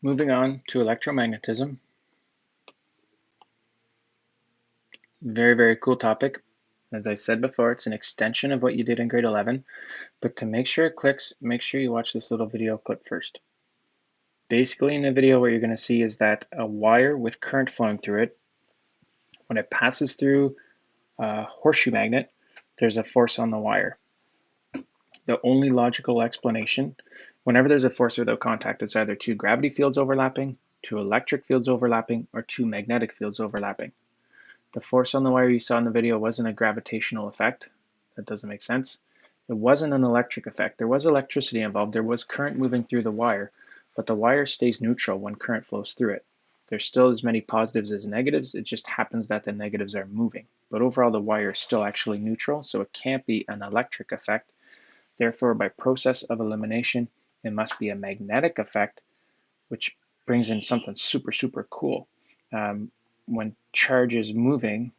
Moving on to electromagnetism. Very, very cool topic. As I said before, it's an extension of what you did in grade 11, but to make sure it clicks, make sure you watch this little video clip first. Basically, in the video, what you're going to see is that a wire with current flowing through it, when it passes through a horseshoe magnet, there's a force on the wire. The only logical explanation, whenever there's a force without contact, it's either two gravity fields overlapping, two electric fields overlapping, or two magnetic fields overlapping. The force on the wire you saw in the video wasn't a gravitational effect. That doesn't make sense. It wasn't an electric effect. There was electricity involved. There was current moving through the wire, but the wire stays neutral when current flows through it. There's still as many positives as negatives. It just happens that the negatives are moving. But overall, the wire is still actually neutral, so it can't be an electric effect. Therefore, by process of elimination, it must be a magnetic effect, which brings in something super, super cool. When charge is moving,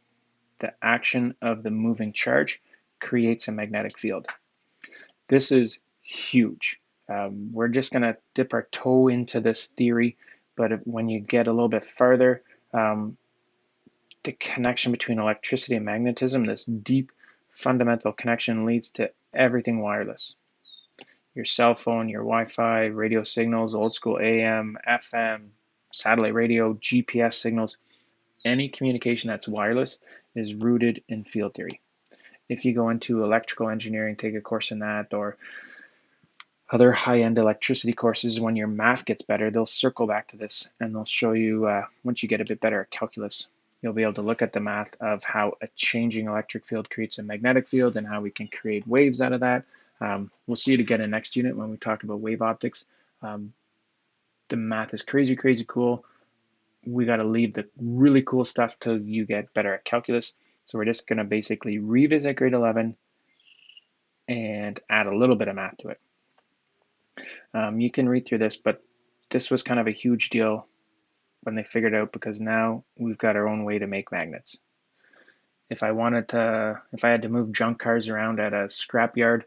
the action of the moving charge creates a magnetic field. This is huge. We're just going to dip our toe into this theory, but when you get a little bit farther, the connection between electricity and magnetism, this deep fundamental connection, leads to everything wireless. Your cell phone, your Wi-Fi, radio signals, old school AM, FM, satellite radio, GPS signals, any communication that's wireless is rooted in field theory. If you go into electrical engineering, take a course in that, or other high-end electricity courses, when your math gets better, they'll circle back to this and they'll show you, once you get a bit better at calculus, you'll be able to look at the math of how a changing electric field creates a magnetic field and how we can create waves out of that. We'll see it again in next unit when we talk about wave optics. The math is crazy, crazy cool. We got to leave the really cool stuff till you get better at calculus. So we're just going to basically revisit grade 11 and add a little bit of math to it. You can read through this, but this was kind of a huge deal when they figured it out, because now we've got our own way to make magnets. If I had to move junk cars around at a scrapyard,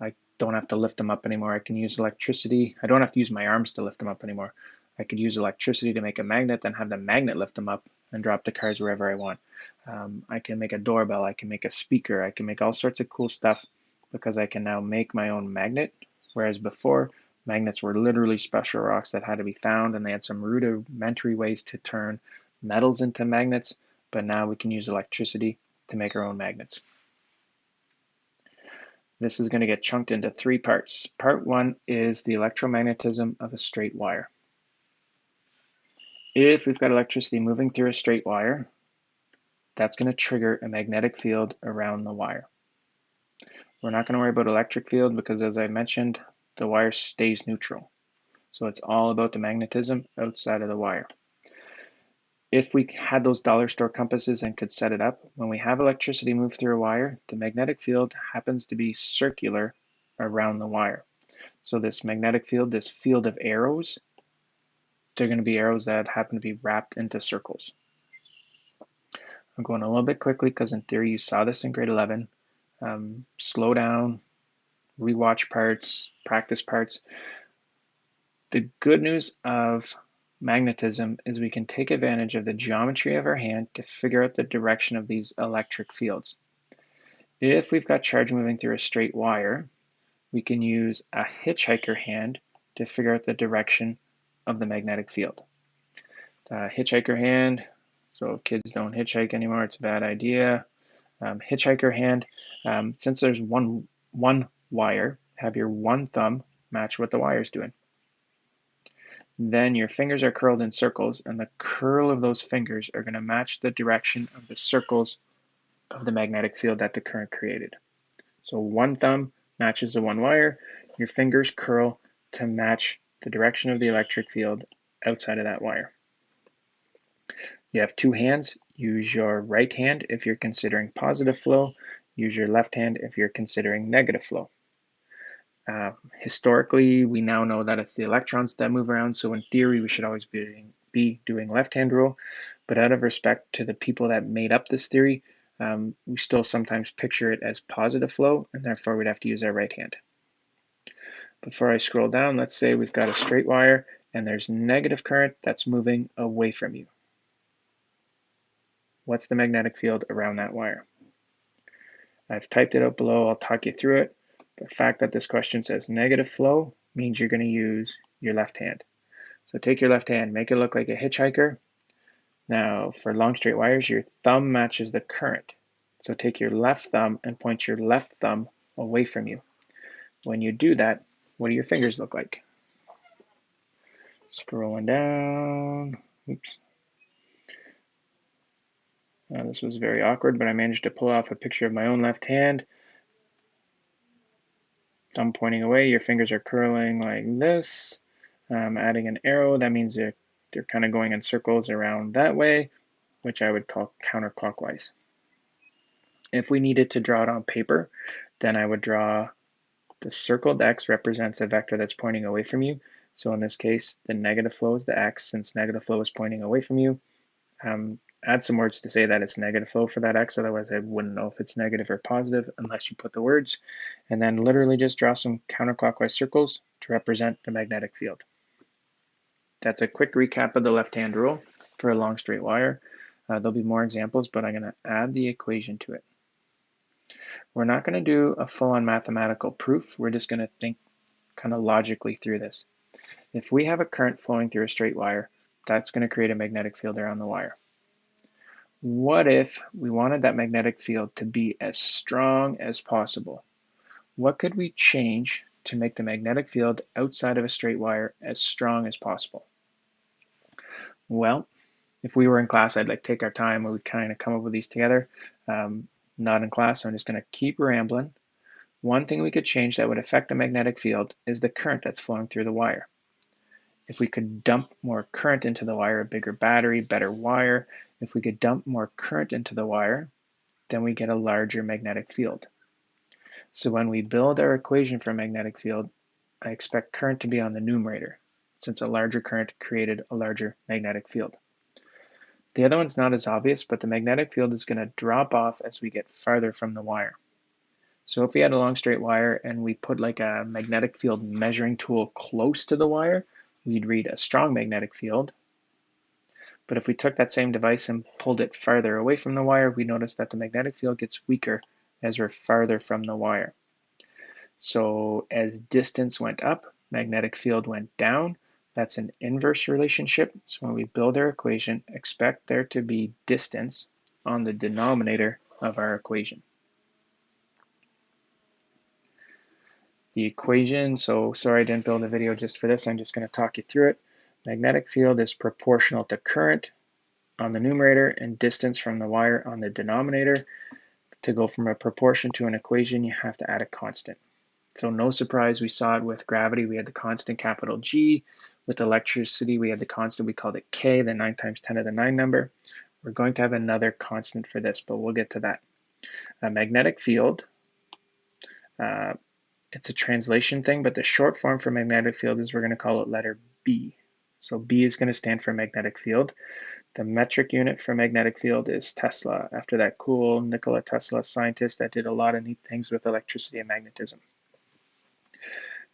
I don't have to lift them up anymore. I can use electricity. I don't have to use my arms to lift them up anymore. I could use electricity to make a magnet and have the magnet lift them up and drop the cars wherever I want. I can make a doorbell. I can make a speaker. I can make all sorts of cool stuff because I can now make my own magnet, whereas before, magnets were literally special rocks that had to be found, and they had some rudimentary ways to turn metals into magnets, but now we can use electricity to make our own magnets. This is going to get chunked into 3 parts. Part 1 is the electromagnetism of a straight wire. If we've got electricity moving through a straight wire, that's going to trigger a magnetic field around the wire. We're not going to worry about electric field because, as I mentioned, the wire stays neutral. So it's all about the magnetism outside of the wire. If we had those dollar store compasses and could set it up, when we have electricity move through a wire, the magnetic field happens to be circular around the wire. So this magnetic field, this field of arrows, they're going to be arrows that happen to be wrapped into circles. I'm going a little bit quickly because in theory you saw this in grade 11. Slow down, rewatch parts, practice parts. The good news of magnetism is we can take advantage of the geometry of our hand to figure out the direction of these electric fields. If we've got charge moving through a straight wire, we can use a hitchhiker hand to figure out the direction of the magnetic field. Hitchhiker hand, so kids don't hitchhike anymore, it's a bad idea. Hitchhiker hand, since there's one wire, have your one thumb match what the wire's doing. Then your fingers are curled in circles, and the curl of those fingers are going to match the direction of the circles of the magnetic field that the current created. So one thumb matches the one wire, your fingers curl to match the direction of the electric field outside of that wire. You have 2 hands. Use your right hand if you're considering positive flow. Use your left hand if you're considering negative flow. Historically, we now know that it's the electrons that move around, so in theory, we should always be doing left-hand rule. But out of respect to the people that made up this theory, we still sometimes picture it as positive flow, and therefore we'd have to use our right hand. Before I scroll down, let's say we've got a straight wire and there's negative current that's moving away from you. What's the magnetic field around that wire? I've typed it out below. I'll talk you through it. The fact that this question says negative flow means you're going to use your left hand. So take your left hand, make it look like a hitchhiker. Now, for long straight wires, your thumb matches the current. So take your left thumb and point your left thumb away from you. When you do that, what do your fingers look like? Scrolling down. Oops. This was very awkward, but I managed to pull off a picture of my own left hand. Thumb pointing away, your fingers are curling like this. Adding an arrow, that means they're kind of going in circles around that way, which I would call counterclockwise. If we needed to draw it on paper, then I would draw the circled X represents a vector that's pointing away from you. So in this case, the negative flow is the X, since negative flow is pointing away from you. Add some words to say that it's negative flow for that X, otherwise I wouldn't know if it's negative or positive unless you put the words. And then literally just draw some counterclockwise circles to represent the magnetic field. That's a quick recap of the left-hand rule for a long straight wire. There'll be more examples, but I'm going to add the equation to it. We're not going to do a full-on mathematical proof. We're just going to think kind of logically through this. If we have a current flowing through a straight wire, that's going to create a magnetic field around the wire. What if we wanted that magnetic field to be as strong as possible? What could we change to make the magnetic field outside of a straight wire as strong as possible? Well, if we were in class, I'd like take our time and we'd kind of come up with these together. Not in class, so I'm just going to keep rambling. One thing we could change that would affect the magnetic field is the current that's flowing through the wire. If we could dump more current into the wire, a bigger battery, better wire, if we could dump more current into the wire, then we get a larger magnetic field. So when we build our equation for a magnetic field, I expect current to be on the numerator, since a larger current created a larger magnetic field. The other one's not as obvious, but the magnetic field is going to drop off as we get farther from the wire. So if we had a long straight wire and we put like a magnetic field measuring tool close to the wire, we'd read a strong magnetic field. But if we took that same device and pulled it farther away from the wire, we notice that the magnetic field gets weaker as we're farther from the wire. So as distance went up, magnetic field went down. That's an inverse relationship. So when we build our equation, expect there to be distance on the denominator of our equation. The equation, so sorry I didn't build a video just for this, I'm just going to talk you through it. Magnetic field is proportional to current on the numerator and distance from the wire on the denominator. To go from a proportion to an equation, you have to add a constant. So no surprise, we saw it with gravity, we had the constant capital G. With electricity, we had the constant, we called it K, the 9 times 10 to the 9 number. We're going to have another constant for this, but we'll get to that. A magnetic field, it's a translation thing, but the short form for magnetic field is we're going to call it letter B. So B is going to stand for magnetic field. The metric unit for magnetic field is Tesla, after that cool Nikola Tesla scientist that did a lot of neat things with electricity and magnetism.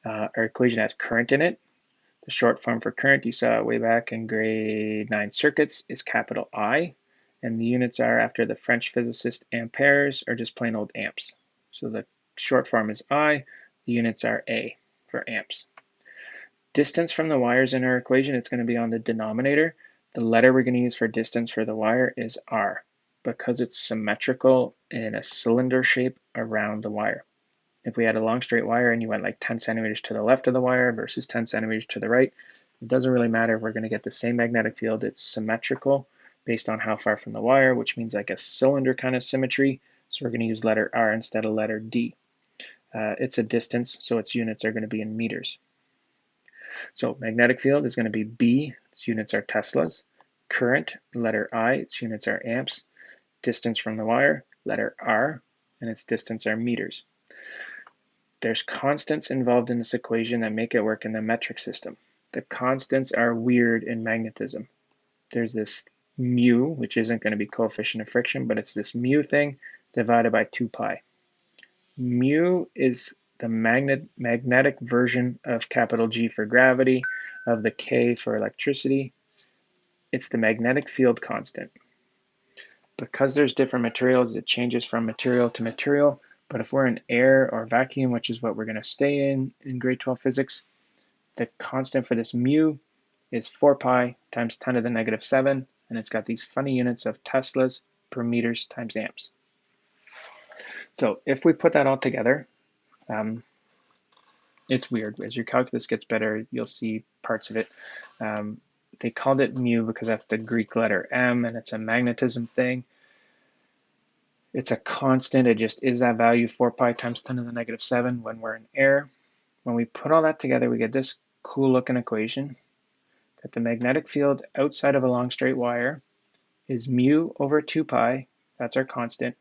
Our equation has current in it. The short form for current, you saw way back in grade 9 circuits, is capital I, and the units are, after the French physicist amperes, are just plain old amps. So the short form is I, the units are A for amps. Distance from the wires in our equation, it's going to be on the denominator. The letter we're going to use for distance for the wire is R, because it's symmetrical in a cylinder shape around the wire. If we had a long straight wire and you went like 10 centimeters to the left of the wire versus 10 centimeters to the right, it doesn't really matter. We're going to get the same magnetic field. It's symmetrical based on how far from the wire, which means like a cylinder kind of symmetry. So we're going to use letter R instead of letter D. It's a distance, so its units are going to be in meters. So magnetic field is going to be B, its units are Teslas. Current, letter I, its units are amps. Distance from the wire, letter R, and its distance are meters. There's constants involved in this equation that make it work in the metric system. The constants are weird in magnetism. There's this mu, which isn't going to be coefficient of friction, but it's this mu thing divided by 2 pi. Mu is the magnetic version of capital G for gravity, of the K for electricity. It's the magnetic field constant. Because there's different materials, it changes from material to material. But if we're in air or vacuum, which is what we're going to stay in grade 12 physics, the constant for this mu is 4 pi times 10 to the negative 7, and it's got these funny units of teslas per meters times amps. So if we put that all together, it's weird. As your calculus gets better, you'll see parts of it. They called it mu because that's the Greek letter M, and it's a magnetism thing. It's a constant. It just is that value, 4 pi times 10 to the negative 7 when we're in air. When we put all that together, we get this cool looking equation that the magnetic field outside of a long straight wire is mu over 2 pi, that's our constant,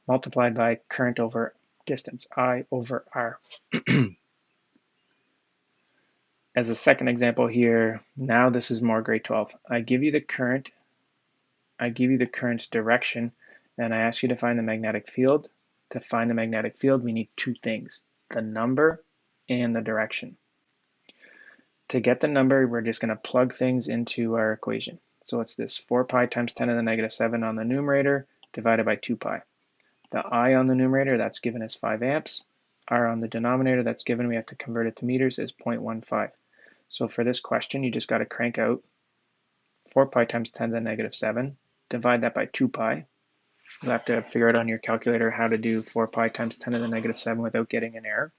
multiplied by current over distance, I over R. As a second example here, now this is more grade 12. I give you the current's direction, and I ask you to find the magnetic field. To find the magnetic field, we need two things, the number and the direction. To get the number, we're just going to plug things into our equation. So it's this 4 pi times 10 to the negative 7 on the numerator divided by 2 pi. The I on the numerator, that's given as 5 amps. R on the denominator, that's given, we have to convert it to meters, is 0.15. So for this question, you just got to crank out 4 pi times 10 to the negative 7, divide that by 2 pi. You'll have to figure out on your calculator how to do 4 pi times 10 to the negative 7 without getting an error.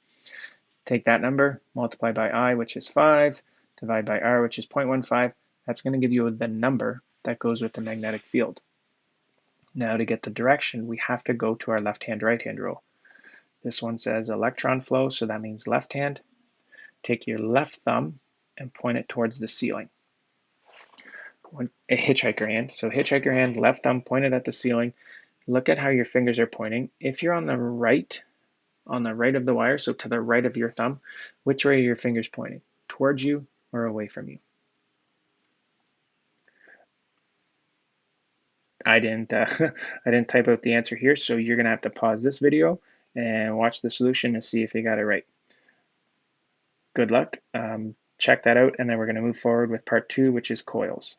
Take that number, multiply by I, which is 5, divide by R, which is 0.15. That's going to give you the number that goes with the magnetic field. Now to get the direction, we have to go to our left-hand, right-hand rule. This one says electron flow, so that means left hand. Take your left thumb and point it towards the ceiling. A hitchhiker hand. So hitchhiker hand, left thumb pointed at the ceiling. Look at how your fingers are pointing. If you're on the right of the wire, so to the right of your thumb, which way are your fingers pointing? Towards you or away from you? I didn't type out the answer here, so you're gonna have to pause this video and watch the solution and see if you got it right. Good luck. Check that out, and then we're gonna move forward with part 2, which is coils.